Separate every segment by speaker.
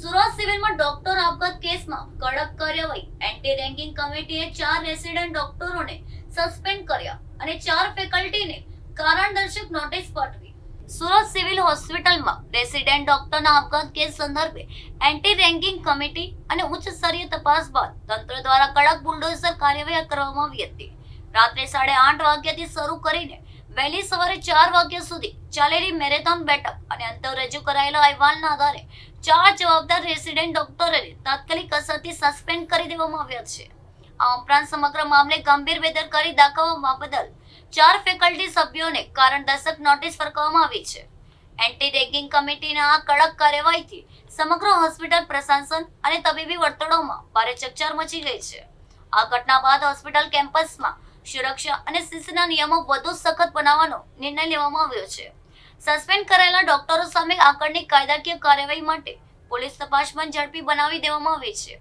Speaker 1: સુરત સિવિલમાં ડોક્ટર આપઘાત કેસમાં કડક કાર્યવાહી. એન્ટી રેન્કિંગ કમિટીએ 4 રેસિડેન્ટ ડોક્ટરોને સસ્પેન્ડ કર્યા અને 4 ફેકલ્ટીને કારણદર્શક નોટિસ પાઠવી. સુરત સિવિલ હોસ્પિટલમાં રેસિડેન્ટ ડોક્ટરના આપઘાત કેસ સંદર્ભે એન્ટી રેન્કિંગ કમિટી અને ઉચ્ચ સ્તરીય તપાસ બાદ તંત્ર દ્વારા કડક બુલડોઝર કાર્યવાહી કરવામાં આવી હતી. રાત્રે 8:30 વાગ્યાથી શરૂ કરીને વહેલી સવારે 4 વાગ્યા સુધી ચાલેલી મેરેથોન બેઠક અને અંતે રજૂ કરાયેલા અહેવાલના આધારે 4 જવાબદાર રેસિડેન્ટ ડોક્ટરોને તાત્કાલિક અસરથી સસ્પેન્ડ કરી દેવામાં આવ્યા છે. આ ઉપરાંત સમગ્ર મામલે ગંભીર બેદરકારી દાખવવા બદલ 4 ફેકલ્ટી સભ્યોને કારણદર્શક નોટિસ ફરકાવવામાં આવી છે. એન્ટી રેગિંગ કમિટીના આ કડક કાર્યવાહીથી સમગ્ર હોસ્પિટલ પ્રશાસન અને તબીબી વર્તુળોમાં ભારે ચકચાર મચી ગઈ છે. આ ઘટના બાદ હોસ્પિટલ કેમ્પસમાં સુરક્ષા અને શિસ્તના નિયમો વધુ સખત બનાવવાનો નિર્ણય લેવામાં આવ્યો છે. સસ્પેન્ડ કરાયેલા ડોક્ટરો સામે આગળની કાયદાકીય કાર્યવાહી માટે પોલીસ તપાસ પણ ઝડપી બનાવી દેવામાં આવી છે.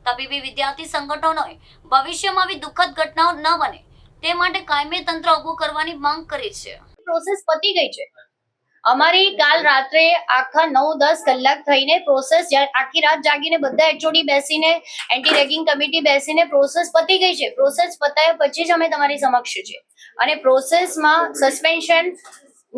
Speaker 1: તબીબી વિદ્યાર્થી સંગઠનોએ ભવિષ્યમાં આવી દુઃખદ ઘટનાઓ ન બને તે માટે કાયમી તંત્ર ઊભું કરવાની માંગ કરી છે.
Speaker 2: પ્રોસેસ પતી ગઈ છે. અમારી કાલ રાત્રે આખા 9-10 કલાક થઈને પ્રોસેસ આખી રાત જાગીને બધા એચઓડી બેસીને એન્ટી રેગિંગ કમિટી બેસીને પ્રોસેસ પતી ગઈ છે. પ્રોસેસ પતાયા પછી જ અમે તમારી સમક્ષ છે અને પ્રોસેસમાં સસ્પેન્શન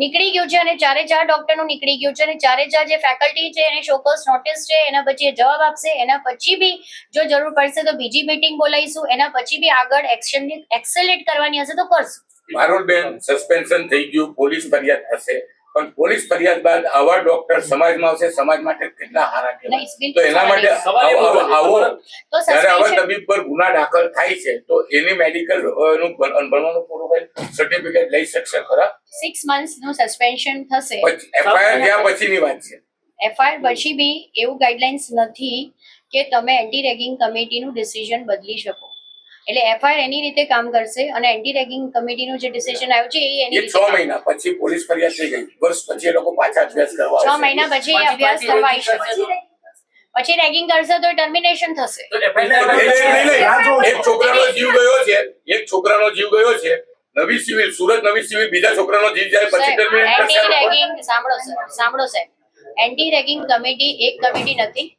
Speaker 2: નીકળી ગયું છે અને 4 ડોક્ટરનું નીકળી ગયું છે અને 4 જે ફેકલ્ટી છે એને શોકોઝ નોટિસ છે. એના પછી એ જવાબ આપશે. એના પછી બી જો જરૂર પડશે તો બીજી મીટિંગ બોલાવીશું. એના પછી બી આગળ એક્શન એક્સેલેટ કરવાની હશે તો કરશું.
Speaker 3: મારું બેન સસ્પેન્શન થઈ ગયું, પોલીસ ફરિયાદ થશે, પણ પોલીસ ફરિયાદ બાદ આવા ડોક્ટર સમાજમાં આવશે, સમાજ માટે કેટલા હારા કહેવાય. તો એના માટે આવો જ્યારે આવા તબીબ પર ગુના દાખલ થાય છે તો એની મેડિકલ નું ભણવાનું પૂરું કરી સર્ટિફિકેટ લઈ શકશે ખરા?
Speaker 2: 6 months નું સસ્પેન્શન થશે.
Speaker 3: એફઆઈઆર થયા પછીની વાત છે.
Speaker 2: એફઆઈઆર પછી બી એવું ગાઈડલાઇન્સ નથી કે તમે એન્ટી રેગિંગ કમિટીનું ડિસિઝન બદલી શકો. એટલે એફઆઈઆર એની રીતે કામ કરશે અને એન્ટી રેગિંગ કમિટીનું જે ડિસિઝન આવ્યું છે એ એની
Speaker 3: 6 મહિના પછી પોલીસ ફરિયાદ થઈ ગઈ, વર્ષ પછી એ લોકો પાછા અભ્યાસ કરવા
Speaker 2: 6 મહિના પછી અભ્યાસ કરવા આવી શકે. પછી રેગિંગ કરશે તો ટર્મિનેશન થશે.
Speaker 3: એક છોકરાનો જીવ ગયો છે, એક છોકરાનો જીવ ગયો છે. નવી સિવિલ, સુરત નવી સિવિલ, બીજા છોકરાનો જીવ જાય પછી ટર્મિનેટ
Speaker 2: એન્ટી
Speaker 3: કરશે.
Speaker 2: રેગિંગ સાંભળો સાહેબ, એન્ટી રેગિંગ કમિટી એક કમિટી નથી.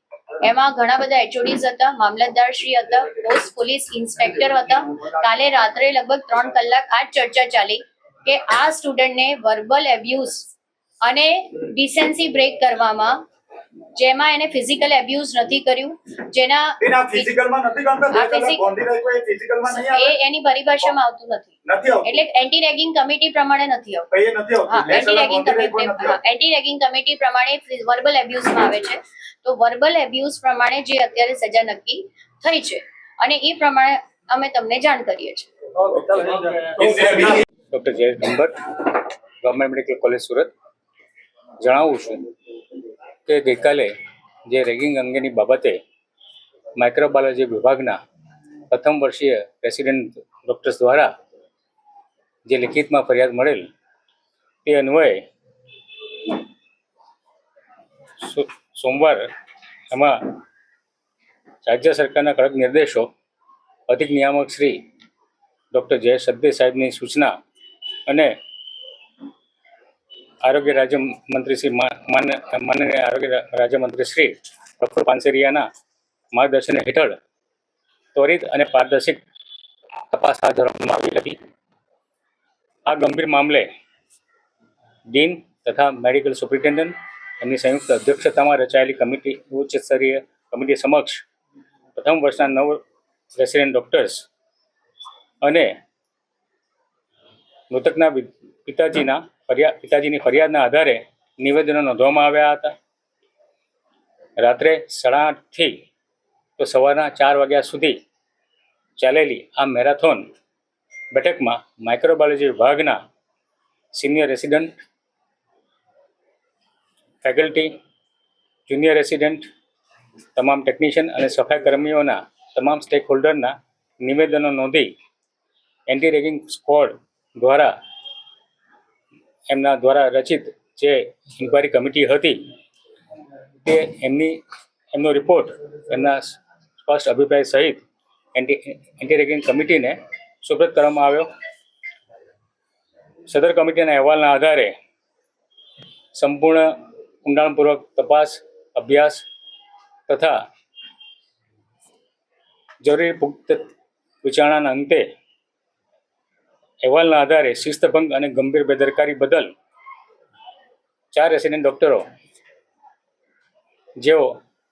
Speaker 2: એમાં ઘણા બધા એચઓડીઝ હતા, મામલતદાર શ્રી હતા, પોસ્ટ પોલીસ ઇન્સ્પેક્ટર હતા. કાલે રાત્રે લગભગ 3 કલાક આ ચર્ચા ચાલી કે આ સ્ટુડન્ટને વર્બલ એબ્યુઝ અને ડિસેન્સી બ્રેક કરવામાં, જેમાં એને ફિઝિકલ એબ્યુઝ નથી કર્યું, જેના એની પરિભાષામાં આવતું નથી. એટલે એન્ટી રેગિંગ કમિટી પ્રમાણે નથી આવતું. એન્ટી રેગિંગ કમિટી પ્રમાણે વર્બલ એબ્યુઝમાં આવે છે. તો વર્બલ એબ્યુઝ પ્રમાણે જે અત્યારે સજા નક્કી થઈ છે અને એ પ્રમાણે અમે તમને જાણ કરીએ છીએ.
Speaker 4: Doctor Jayesh Dhambar, government medical college Surat. જણાવું છું કે ગઈકાલે જે રેગિંગ અંગેની બાબતે માઇક્રોબાયોલોજી વિભાગના પ્રથમ વર્ષીય રેસિડેન્ટ ડૉક્ટર્સ દ્વારા જે લિખિતમાં ફરિયાદ મળેલ તે અન્વયે સોમવાર એમાં રાજ્ય સરકારના કડક નિર્દેશો અધિક નિયામક શ્રી ડૉક્ટર જયેશ સદે સાહેબની સૂચના અને આરોગ્ય રાજ્યમંત્રી શ્રી માનનીય આરોગ્ય રાજ્યમંત્રી શ્રી ડૉક્ટર પાનસેરિયાના માર્ગદર્શન હેઠળ ત્વરિત અને પારદર્શક તપાસ હાથ ધરવામાં આવી હતી. આ ગંભીર મામલે ડીન તથા મેડિકલ સુપ્રિન્ટેન્ડન્ટ એમની સંયુક્ત અધ્યક્ષતામાં રચાયેલી કમિટી, ઉચ્ચ સ્તરીય કમિટી સમક્ષ પ્રથમ વર્ષના 9 રેસિડેન્ટ ડૉક્ટર્સ અને મૃતકના પિતાજીની ફરિયાદના આધારે નિવેદનો નોંધવામાં આવ્યા હતા. રાત્રે 8:30 થી તો સવારના 4 વાગ્યા સુધી ચાલેલી આ મેરેથોન બેઠકમાં માઇક્રોબાયોલોજી વિભાગના senior resident, faculty, junior resident, તમામ ટેકનિશિયન અને સફાઈ કર્મીઓના તમામ સ્ટેક હોલ્ડરના નિવેદનો નોંધી એન્ટી રેગિંગ સ્ક્વોડ દ્વારા એમના દ્વારા રચિત જે ઇન્ક્વાયરી કમિટી હતી તે એમનો રિપોર્ટ એમના સ્પષ્ટ અભિપ્રાય સહિત એન્ટી રેગિંગ કમિટીને સુપ્રત કરવામાં આવ્યો. સદર કમિટીના અહેવાલના આધારે સંપૂર્ણ ઊંડાણપૂર્વક તપાસ, અભ્યાસ તથા જરૂરી પુખ્ત વિચારણાના અંતે અહેવાલના આધારે શિસ્તભંગ અને ગંભીર બેદરકારી બદલ 4 રેસિડેન્ટ ડોક્ટરો જેઓ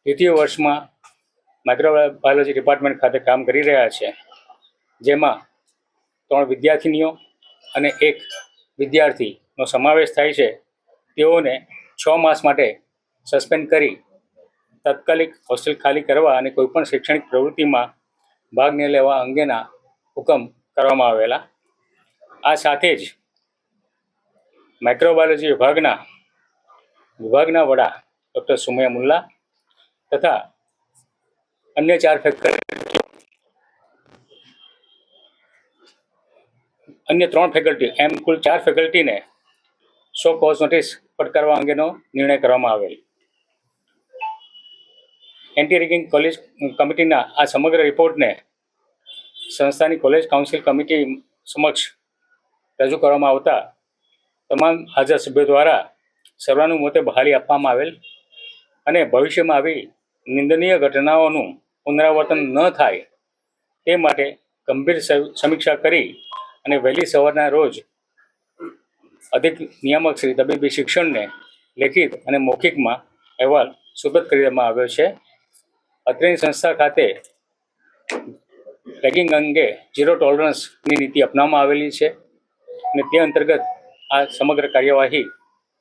Speaker 4: દ્વિતીય વર્ષમાં માઇક્રોબાયોલોજી ડિપાર્ટમેન્ટ ખાતે કામ કરી રહ્યા છે, જેમાં 3 વિદ્યાર્થીનીઓ અને 1 વિદ્યાર્થીનો સમાવેશ થાય છે, તેઓને 6 માસ માટે સસ્પેન્ડ કરી તાત્કાલિક હોસ્ટેલ ખાલી કરવા અને કોઈપણ શૈક્ષણિક પ્રવૃત્તિમાં ભાગ ન લેવા અંગેના હુકમ કરવામાં આવેલા. આ સાથે જ માઇક્રોબાયોલોજી વિભાગના વડા ડૉક્ટર સુમૈયા મુલ્લા તથા અન્ય 4 ફેકલ્ટી અન્ય 3 ફેકલ્ટી એમ કુલ 4 ફેકલ્ટીને સો કોઝ નોટિસ ફટકારવા અંગેનો નિર્ણય કરવામાં આવેલ. એન્ટી રેગિંગ કોલેજ કમિટીના આ સમગ્ર રિપોર્ટને સંસ્થાની કોલેજ કાઉન્સિલ કમિટી સમક્ષ રજૂ કરવામાં આવતા તમામ હાજર સભ્યો દ્વારા સર્વાનુમતે બહાલી આપવામાં આવેલ અને ભવિષ્યમાં આવી નિંદનીય ઘટનાઓનું પુનરાવર્તન ન થાય તે માટે ગંભીર સમીક્ષા કરી અને વહેલી સવારના રોજ અધિક નિયામક શ્રી તબીબી શિક્ષણને લેખિત અને મૌખિકમાં અહેવાલ સુપરત કરી દેવામાં આવ્યો છે. અત્રેની સંસ્થા ખાતે રેગિંગ અંગે 0 ટોલરન્સની નીતિ અપનાવવામાં આવેલી છે અને તે અંતર્ગત આ સમગ્ર કાર્યવાહી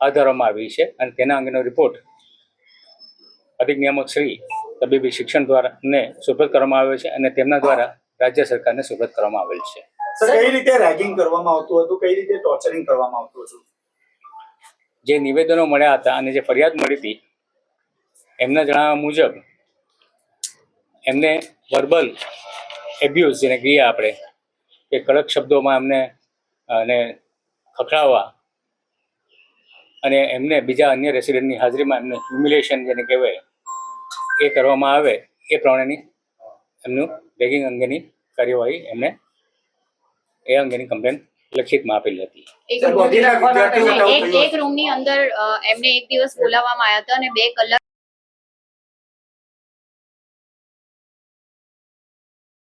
Speaker 4: હાથ ધરવામાં આવી છે અને તેના અંગેનો રિપોર્ટ અધિક નિયામક શ્રી તબીબી શિક્ષણ દ્વારા ને સુપરત કરવામાં આવ્યો છે અને તેમના દ્વારા રાજ્ય સરકારને સુપરત કરવામાં આવેલ છે.
Speaker 5: સર, કઈ રીતે રેગિંગ કરવામાં આવતું હતું, કઈ રીતે ટોર્ચરિંગ કરવામાં આવતું હતું?
Speaker 4: જે નિવેદનો મળ્યા હતા અને જે ફરિયાદ મળી હતી એમના જણાવ્યા મુજબ એમને વર્બલ એબ્યુઝ જેને કહીએ આપણે કે કડક શબ્દોમાં એમને અને ખખડાવવા અને એમને બીજા અન્ય રેસિડેન્ટની હાજરીમાં એમને હ્યુમિલેશન જેને કહેવાય એ કરવામાં આવે એ પ્રમાણેની એમનું રેગિંગ અંગેની કાર્યવાહી એમને એ અંગેની કમ્પ્લેન લખિતમાં આપેલી હતી.
Speaker 2: એક રૂમની અંદર એમને એક દિવસ બોલાવવામાં આવ્યા હતા અને 2 કલાક